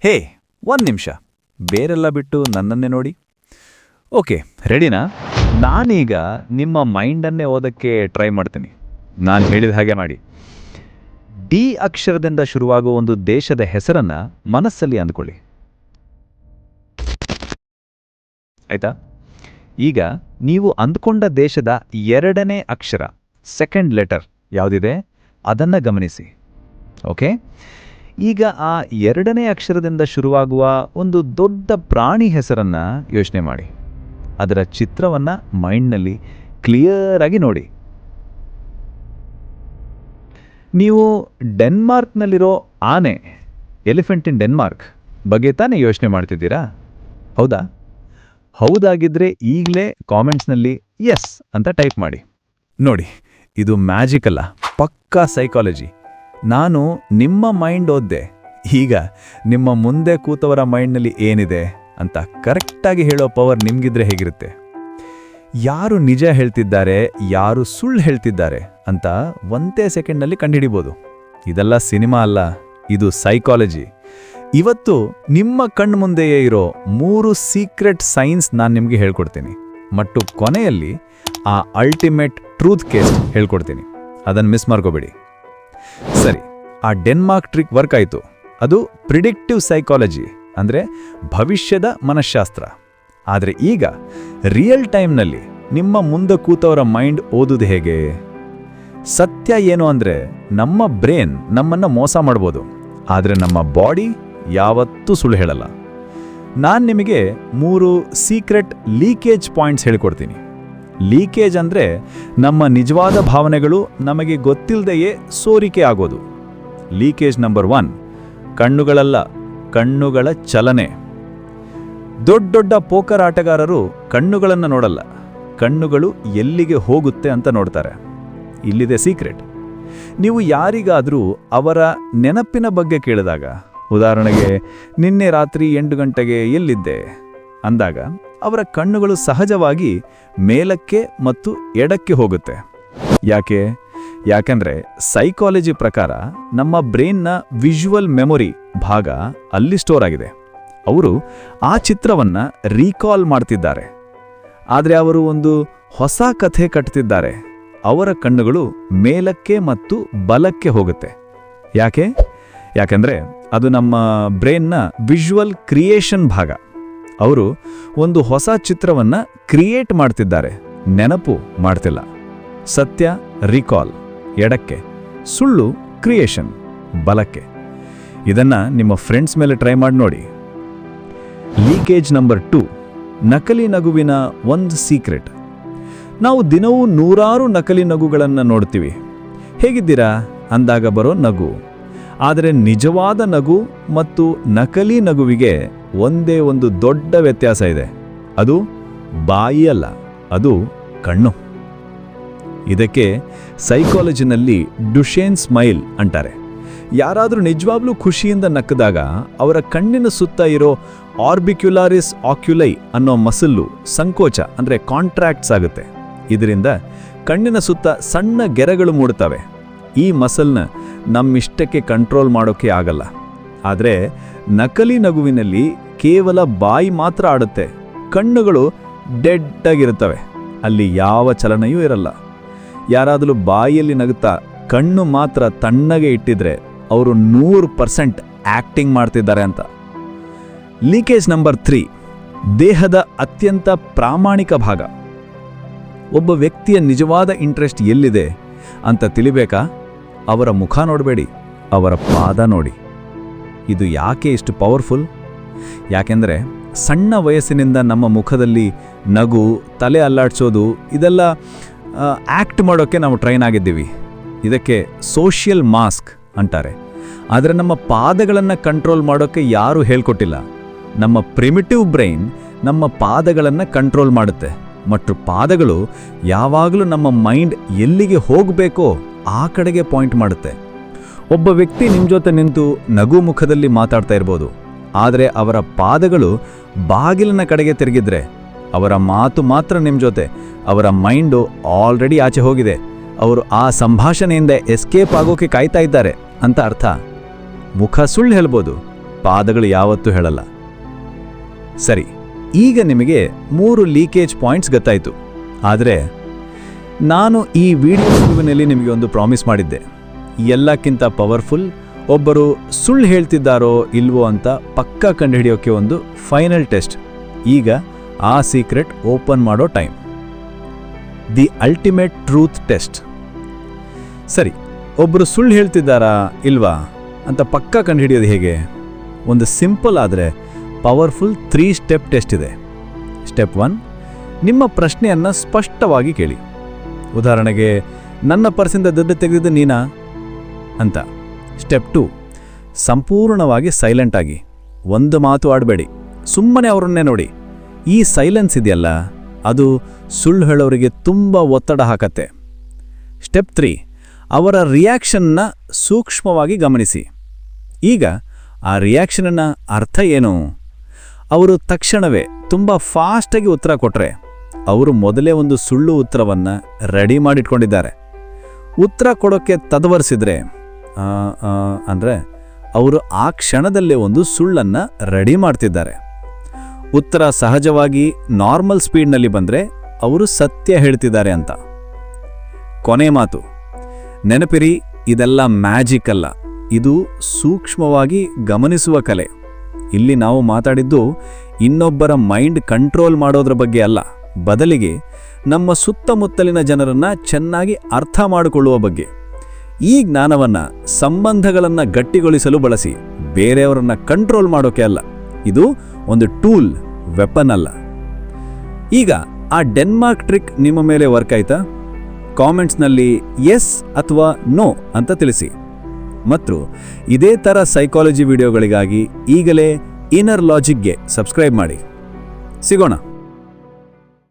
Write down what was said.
ಹೇ, ಒಂದು ನಿಮಿಷ, ಬೇರೆಲ್ಲ ಬಿಟ್ಟು ನನ್ನನ್ನೇ ನೋಡಿ. ಓಕೆ, ರೆಡಿನಾ? ನಾನೀಗ ನಿಮ್ಮ ಮೈಂಡನ್ನೇ ಓದಕ್ಕೆ ಟ್ರೈ ಮಾಡ್ತೀನಿ. ನಾನು ಹೇಳಿದ ಹಾಗೆ ಮಾಡಿ. ಡಿ ಅಕ್ಷರದಿಂದ ಶುರುವಾಗುವ ಒಂದು ದೇಶದ ಹೆಸರನ್ನ ಮನಸ್ಸಲ್ಲಿ ಅಂದ್ಕೊಳ್ಳಿ. ಆಯ್ತಾ? ಈಗ ನೀವು ಅಂದ್ಕೊಂಡ ದೇಶದ ಎರಡನೇ ಅಕ್ಷರ, ಸೆಕೆಂಡ್ ಲೆಟರ್ ಯಾವುದಿದೆ ಅದನ್ನು ಗಮನಿಸಿ. ಓಕೆ, ಈಗ ಆ ಎರಡನೇ ಅಕ್ಷರದಿಂದ ಶುರುವಾಗುವ ಒಂದು ದೊಡ್ಡ ಪ್ರಾಣಿ ಹೆಸರನ್ನ ಯೋಚನೆ ಮಾಡಿ. ಅದರ ಚಿತ್ರವನ್ನ ಮೈಂಡ್ನಲ್ಲಿ ಕ್ಲಿಯರ್ ಆಗಿ ನೋಡಿ. ನೀವು ಡೆನ್ಮಾರ್ಕ್ನಲ್ಲಿರೋ ಆನೆ, ಎಲಿಫೆಂಟ್ ಇನ್ ಡೆನ್ಮಾರ್ಕ್ ಬಗ್ಗೆ ತಾನೇ ಯೋಚನೆ ಮಾಡ್ತಿದ್ದೀರಾ? ಹೌದಾ? ಹೌದಾಗಿದ್ರೆ ಈಗಲೇ ಕಾಮೆಂಟ್ಸ್ನಲ್ಲಿ ಎಸ್ ಅಂತ ಟೈಪ್ ಮಾಡಿ. ನೋಡಿ, ಇದು ಮ್ಯಾಜಿಕ್ ಅಲ್ಲ, ಪಕ್ಕಾ ಸೈಕಾಲಜಿ. ನಾನು ನಿಮ್ಮ ಮೈಂಡ್ ಓದ್ದೆ. ಈಗ ನಿಮ್ಮ ಮುಂದೆ ಕೂತವರ ಮೈಂಡ್ನಲ್ಲಿ ಏನಿದೆ ಅಂತ ಕರೆಕ್ಟಾಗಿ ಹೇಳೋ ಪವರ್ ನಿಮ್ಗಿದ್ರೆ ಹೇಗಿರುತ್ತೆ? ಯಾರು ನಿಜ ಹೇಳ್ತಿದ್ದಾರೆ, ಯಾರು ಸುಳ್ಳು ಹೇಳ್ತಿದ್ದಾರೆ ಅಂತ ಒಂದೇ ಸೆಕೆಂಡ್ನಲ್ಲಿ ಕಂಡುಹಿಡಿಬೋದು. ಇದೆಲ್ಲ ಸಿನಿಮಾ ಅಲ್ಲ, ಇದು ಸೈಕಾಲಜಿ. ಇವತ್ತು ನಿಮ್ಮ ಕಣ್ಮುಂದೆಯೇ ಇರೋ 3 ಸೀಕ್ರೆಟ್ ಸೈನ್ಸ್ ನಾನು ನಿಮಗೆ ಹೇಳ್ಕೊಡ್ತೀನಿ. ಮತ್ತು ಕೊನೆಯಲ್ಲಿ ಆ ಅಲ್ಟಿಮೇಟ್ ಟ್ರೂತ್ ಕೇಸ್ ಹೇಳ್ಕೊಡ್ತೀನಿ. ಅದನ್ನು ಮಿಸ್ ಮಾಡ್ಕೋಬೇಡಿ. ಸರಿ, ಆ ಡೆನ್ಮಾರ್ಕ್ ಟ್ರಿಕ್ ವರ್ಕ್ ಆಯಿತು. ಅದು ಪ್ರಿಡಿಕ್ಟಿವ್ ಸೈಕಾಲಜಿ, ಅಂದರೆ ಭವಿಷ್ಯದ ಮನಃಶಾಸ್ತ್ರ. ಆದರೆ ಈಗ ರಿಯಲ್ ಟೈಮ್ನಲ್ಲಿ ನಿಮ್ಮ ಮುಂದೆ ಕೂತವರ ಮೈಂಡ್ ಓದುವುದು ಹೇಗೆ? ಸತ್ಯ ಏನು ಅಂದರೆ ನಮ್ಮ ಬ್ರೇನ್ ನಮ್ಮನ್ನು ಮೋಸ ಮಾಡ್ಬೋದು, ಆದರೆ ನಮ್ಮ ಬಾಡಿ ಯಾವತ್ತೂ ಸುಳ್ಳು ಹೇಳಲ್ಲ. ನಾನು ನಿಮಗೆ 3 ಸೀಕ್ರೆಟ್ ಲೀಕೇಜ್ ಪಾಯಿಂಟ್ಸ್ ಹೇಳ್ಕೊಡ್ತೀನಿ. ಲೀಕೇಜ್ ಅಂದರೆ ನಮ್ಮ ನಿಜವಾದ ಭಾವನೆಗಳು ನಮಗೆ ಗೊತ್ತಿಲ್ಲದೆಯೇ ಸೋರಿಕೆ ಆಗೋದು. ಲೀಕೇಜ್ ನಂಬರ್ 1, ಕಣ್ಣುಗಳಲ್ಲ, ಕಣ್ಣುಗಳ ಚಲನೆ. ದೊಡ್ಡ ಪೋಕರ್ ಆಟಗಾರರು ಕಣ್ಣುಗಳನ್ನು ನೋಡಲ್ಲ, ಕಣ್ಣುಗಳು ಎಲ್ಲಿಗೆ ಹೋಗುತ್ತೆ ಅಂತ ನೋಡ್ತಾರೆ. ಇಲ್ಲಿದೆ ಸೀಕ್ರೆಟ್. ನೀವು ಯಾರಿಗಾದರೂ ಅವರ ನೆನಪಿನ ಬಗ್ಗೆ ಕೇಳಿದಾಗ, ಉದಾಹರಣೆಗೆ ನಿನ್ನೆ ರಾತ್ರಿ 8 ಗಂಟೆಗೆ ಎಲ್ಲಿದ್ದೆ ಅಂದಾಗ, ಅವರ ಕಣ್ಣುಗಳು ಸಹಜವಾಗಿ ಮೇಲಕ್ಕೆ ಮತ್ತು ಎಡಕ್ಕೆ ಹೋಗುತ್ತೆ. ಯಾಕೆಂದರೆ ಸೈಕಾಲಜಿ ಪ್ರಕಾರ ನಮ್ಮ ಬ್ರೈನ್ನ ವಿಜುವಲ್ ಮೆಮೊರಿ ಭಾಗ ಅಲ್ಲಿ ಸ್ಟೋರ್ ಆಗಿದೆ. ಅವರು ಆ ಚಿತ್ರವನ್ನು ರೀಕಾಲ್ ಮಾಡ್ತಿದ್ದಾರೆ. ಆದರೆ ಅವರು ಒಂದು ಹೊಸ ಕಥೆ ಕಟ್ತಿದ್ದಾರೆ. ಅವರ ಕಣ್ಣುಗಳು ಮೇಲಕ್ಕೆ ಮತ್ತು ಬಲಕ್ಕೆ ಹೋಗುತ್ತೆ. ಯಾಕೆಂದರೆ ಅದು ನಮ್ಮ ಬ್ರೈನ್ನ ವಿಜುವಲ್ ಕ್ರಿಯೇಷನ್ ಭಾಗ. ಅವರು ಒಂದು ಹೊಸ ಚಿತ್ರವನ್ನು ಕ್ರಿಯೇಟ್ ಮಾಡ್ತಿದ್ದಾರೆ, ನೆನಪು ಮಾಡ್ತಿಲ್ಲ. ಸತ್ಯ ರೀಕಾಲ್ ಎಡಕ್ಕೆ, ಸುಳ್ಳು ಕ್ರಿಯೇಷನ್ ಬಲಕ್ಕೆ. ಇದನ್ನು ನಿಮ್ಮ ಫ್ರೆಂಡ್ಸ್ ಮೇಲೆ ಟ್ರೈ ಮಾಡಿ ನೋಡಿ. ಲೀಕೇಜ್ ನಂಬರ್ 2, ನಕಲಿ ನಗುವಿನ ಒಂದು ಸೀಕ್ರೆಟ್. ನಾವು ದಿನವೂ 100 ನಕಲಿ ನಗುಗಳನ್ನು ನೋಡ್ತೀವಿ. ಹೇಗಿದ್ದೀರಾ ಅಂದಾಗ ಬರೋ ನಗು. ಆದರೆ ನಿಜವಾದ ನಗು ಮತ್ತು ನಕಲಿ ನಗುವಿಗೆ ಒಂದೇ ಒಂದು ದೊಡ್ಡ ವ್ಯತ್ಯಾಸ ಇದೆ. ಅದು ಬಾಯಿ ಅಲ್ಲ, ಅದು ಕಣ್ಣು. ಇದಕ್ಕೆ ಸೈಕಾಲಜಿನಲ್ಲಿ ಡುಶೇನ್ ಸ್ಮೈಲ್ ಅಂತಾರೆ. ಯಾರಾದರೂ ನಿಜವಾಗ್ಲೂ ಖುಷಿಯಿಂದ ನಕ್ಕದಾಗ ಅವರ ಕಣ್ಣಿನ ಸುತ್ತ ಇರೋ ಆರ್ಬಿಕ್ಯುಲಾರಿಸ್ ಆಕ್ಯುಲೈ ಅನ್ನೋ ಮಸಲ್ಲು ಸಂಕೋಚ ಅಂದರೆ ಕಾಂಟ್ರಾಕ್ಟ್ಸ್ ಆಗುತ್ತೆ. ಇದರಿಂದ ಕಣ್ಣಿನ ಸುತ್ತ ಸಣ್ಣ ಗೆರೆಗಳು ಮೂಡುತ್ತವೆ. ಈ ಮಸಲ್ನ ನಮ್ಮಿಷ್ಟಕ್ಕೆ ಕಂಟ್ರೋಲ್ ಮಾಡೋಕ್ಕೆ ಆಗಲ್ಲ. ಆದರೆ ನಕಲಿ ನಗುವಿನಲ್ಲಿ ಕೇವಲ ಬಾಯಿ ಮಾತ್ರ ಆಡುತ್ತೆ, ಕಣ್ಣುಗಳು ಡೆಡ್ ಆಗಿರುತ್ತವೆ, ಅಲ್ಲಿ ಯಾವ ಚಲನೆಯೂ ಇರಲ್ಲ. ಯಾರಾದರೂ ಬಾಯಿಯಲ್ಲಿ ನಗುತ್ತಾ ಕಣ್ಣು ಮಾತ್ರ ತಣ್ಣಗೆ ಇಟ್ಟಿದ್ರೆ ಅವರು 100% ಆಕ್ಟಿಂಗ್ ಮಾಡ್ತಿದ್ದಾರೆ ಅಂತ. ಲೀಕೇಜ್ ನಂಬರ್ 3, ದೇಹದ ಅತ್ಯಂತ ಪ್ರಾಮಾಣಿಕ ಭಾಗ. ಒಬ್ಬ ವ್ಯಕ್ತಿಯ ನಿಜವಾದ ಇಂಟ್ರೆಸ್ಟ್ ಎಲ್ಲಿದೆ ಅಂತ ತಿಳಿಬೇಕಾ? ಅವರ ಮುಖ ನೋಡಬೇಡಿ, ಅವರ ಪಾದ ನೋಡಿ. ಇದು ಯಾಕೆ ಇಷ್ಟು ಪವರ್ಫುಲ್? ಯಾಕೆಂದರೆ ಸಣ್ಣ ವಯಸ್ಸಿನಿಂದ ನಮ್ಮ ಮುಖದಲ್ಲಿ ನಗು, ತಲೆ ಅಲ್ಲಾಡ್ಸೋದು ಇದೆಲ್ಲ ಆ್ಯಕ್ಟ್ ಮಾಡೋಕ್ಕೆ ನಾವು ಟ್ರೈನ್ ಆಗಿದ್ದೀವಿ. ಇದಕ್ಕೆ ಸೋಷಿಯಲ್ ಮಾಸ್ಕ್ ಅಂತಾರೆ. ಆದರೆ ನಮ್ಮ ಪಾದಗಳನ್ನು ಕಂಟ್ರೋಲ್ ಮಾಡೋಕ್ಕೆ ಯಾರೂ ಹೇಳ್ಕೊಟ್ಟಿಲ್ಲ. ನಮ್ಮ ಪ್ರಿಮಿಟಿವ್ ಬ್ರೈನ್ ನಮ್ಮ ಪಾದಗಳನ್ನು ಕಂಟ್ರೋಲ್ ಮಾಡುತ್ತೆ, ಮತ್ತು ಪಾದಗಳು ಯಾವಾಗಲೂ ನಮ್ಮ ಮೈಂಡ್ ಎಲ್ಲಿಗೆ ಹೋಗಬೇಕೋ ಆ ಕಡೆಗೆ ಪಾಯಿಂಟ್ ಮಾಡುತ್ತೆ. ಒಬ್ಬ ವ್ಯಕ್ತಿ ನಿಮ್ಮ ಜೊತೆ ನಿಂತು ನಗು ಮುಖದಲ್ಲಿ ಮಾತಾಡ್ತಾ ಇರ್ಬೋದು, ಆದರೆ ಅವರ ಪಾದಗಳು ಬಾಗಿಲಿನ ಕಡೆಗೆ ತಿರುಗಿದ್ರೆ ಅವರ ಮಾತು ಮಾತ್ರ ನಿಮ್ಮ ಜೊತೆ, ಅವರ ಮೈಂಡು ಆಲ್ರೆಡಿ ಆಚೆ ಹೋಗಿದೆ. ಅವರು ಆ ಸಂಭಾಷಣೆಯಿಂದ ಎಸ್ಕೇಪ್ ಆಗೋಕೆ ಕಾಯ್ತಾ ಇದ್ದಾರೆ ಅಂತ ಅರ್ಥ. ಮುಖ ಸುಳ್ಳು ಹೇಳ್ಬೋದು, ಪಾದಗಳು ಯಾವತ್ತೂ ಹೇಳಲ್ಲ. ಸರಿ, ಈಗ ನಿಮಗೆ 3 ಲೀಕೇಜ್ ಪಾಯಿಂಟ್ಸ್ ಗೊತ್ತಾಯಿತು. ಆದರೆ ನಾನು ಈ ವಿಡಿಯೋನಲ್ಲಿ ನಿಮಗೆ ಒಂದು ಪ್ರಾಮಿಸ್ ಮಾಡಿದ್ದೆ. ಎಲ್ಲಕ್ಕಿಂತ ಪವರ್ಫುಲ್ ಒಬ್ಬರು ಸುಳ್ಳು ಹೇಳ್ತಿದ್ದಾರೋ ಇಲ್ವೋ ಅಂತ ಪಕ್ಕಾ ಕಂಡುಹಿಡಿಯೋಕ್ಕೆ ಒಂದು ಫೈನಲ್ ಟೆಸ್ಟ್. ಈಗ ಆ ಸೀಕ್ರೆಟ್ ಓಪನ್ ಮಾಡೋ time. The ultimate truth test. ಸರಿ, ಒಬ್ಬರು ಸುಳ್ಳು ಹೇಳ್ತಿದ್ದಾರಾ ಇಲ್ವಾ ಅಂತ ಪಕ್ಕಾ ಕಂಡುಹಿಡಿಯೋದು ಹೇಗೆ? ಒಂದು ಸಿಂಪಲ್ ಆದರೆ ಪವರ್ಫುಲ್ 3 ಸ್ಟೆಪ್ ಟೆಸ್ಟ್ ಇದೆ. ಸ್ಟೆಪ್ 1, ನಿಮ್ಮ ಪ್ರಶ್ನೆಯನ್ನು ಸ್ಪಷ್ಟವಾಗಿ ಕೇಳಿ. ಉದಾಹರಣೆಗೆ, ನನ್ನ ಪರ್ಸಿಂದ ದುಡ್ಡು ತೆಗೆದಿದ್ದು ನೀನಾ ಅಂತ. ಸ್ಟೆಪ್ 2, ಸಂಪೂರ್ಣವಾಗಿ ಸೈಲೆಂಟ್ ಆಗಿ, ಒಂದು ಮಾತು ಆಡಬೇಡಿ, ಸುಮ್ಮನೆ ಅವರನ್ನೇ ನೋಡಿ. ಈ ಸೈಲೆನ್ಸ್ ಇದೆಯಲ್ಲ, ಅದು ಸುಳ್ಳು ಹೇಳೋರಿಗೆ ತುಂಬ ಒತ್ತಡ ಹಾಕತ್ತೆ. ಸ್ಟೆಪ್ 3, ಅವರ ರಿಯಾಕ್ಷನ್ನ ಸೂಕ್ಷ್ಮವಾಗಿ ಗಮನಿಸಿ. ಈಗ ಆ ರಿಯಾಕ್ಷನ್ನ ಅರ್ಥ ಏನು? ಅವರು ತಕ್ಷಣವೇ ತುಂಬ ಫಾಸ್ಟಾಗಿ ಉತ್ತರ ಕೊಟ್ಟರೆ ಅವರು ಮೊದಲೇ ಒಂದು ಸುಳ್ಳು ಉತ್ತರವನ್ನು ರೆಡಿ ಮಾಡಿಟ್ಕೊಂಡಿದ್ದಾರೆ. ಉತ್ತರ ಕೊಡೋಕ್ಕೆ ತದವರಿಸಿದ್ರೆ ಅಂದರೆ ಅವರು ಆ ಕ್ಷಣದಲ್ಲೇ ಒಂದು ಸುಳ್ಳನ್ನು ರೆಡಿ ಮಾಡ್ತಿದ್ದಾರೆ. ಉತ್ತರ ಸಹಜವಾಗಿ ನಾರ್ಮಲ್ ಸ್ಪೀಡ್ನಲ್ಲಿ ಬಂದರೆ ಅವರು ಸತ್ಯ ಹೇಳ್ತಿದ್ದಾರೆ ಅಂತ. ಕೊನೆ ಮಾತು, ನೆನಪಿರಿ, ಇದೆಲ್ಲ ಮ್ಯಾಜಿಕ್ ಅಲ್ಲ, ಇದು ಸೂಕ್ಷ್ಮವಾಗಿ ಗಮನಿಸುವ ಕಲೆ. ಇಲ್ಲಿ ನಾವು ಮಾತಾಡಿದ್ದು ಇನ್ನೊಬ್ಬರ ಮೈಂಡ್ ಕಂಟ್ರೋಲ್ ಮಾಡೋದ್ರ ಬಗ್ಗೆ ಅಲ್ಲ, ಬದಲಿಗೆ ನಮ್ಮ ಸುತ್ತಮುತ್ತಲಿನ ಜನರನ್ನು ಚೆನ್ನಾಗಿ ಅರ್ಥ ಮಾಡಿಕೊಳ್ಳುವ ಬಗ್ಗೆ. ಈ ಜ್ಞಾನವನ್ನು ಸಂಬಂಧಗಳನ್ನು ಗಟ್ಟಿಗೊಳಿಸಲು ಬಳಸಿ, ಬೇರೆಯವರನ್ನು ಕಂಟ್ರೋಲ್ ಮಾಡೋಕೆ ಅಲ್ಲ. ಇದು ಒಂದು ಟೂಲ್, ವೆಪನ್ ಅಲ್ಲ. ಈಗ ಆ ಡೆನ್ಮಾರ್ಕ್ ಟ್ರಿಕ್ ನಿಮ್ಮ ಮೇಲೆ ವರ್ಕ್ ಆಯ್ತಾ? ಕಾಮೆಂಟ್ಸ್ನಲ್ಲಿ ಎಸ್ ಅಥವಾ ನೋ ಅಂತ ತಿಳಿಸಿ. ಮತ್ತು ಇದೇ ಥರ ಸೈಕಾಲಜಿ ವಿಡಿಯೋಗಳಿಗಾಗಿ ಈಗಲೇ ಇನ್ನರ್ ಲಾಜಿಕ್ಗೆ ಸಬ್ಸ್ಕ್ರೈಬ್ ಮಾಡಿ. ಸಿಗೋಣ.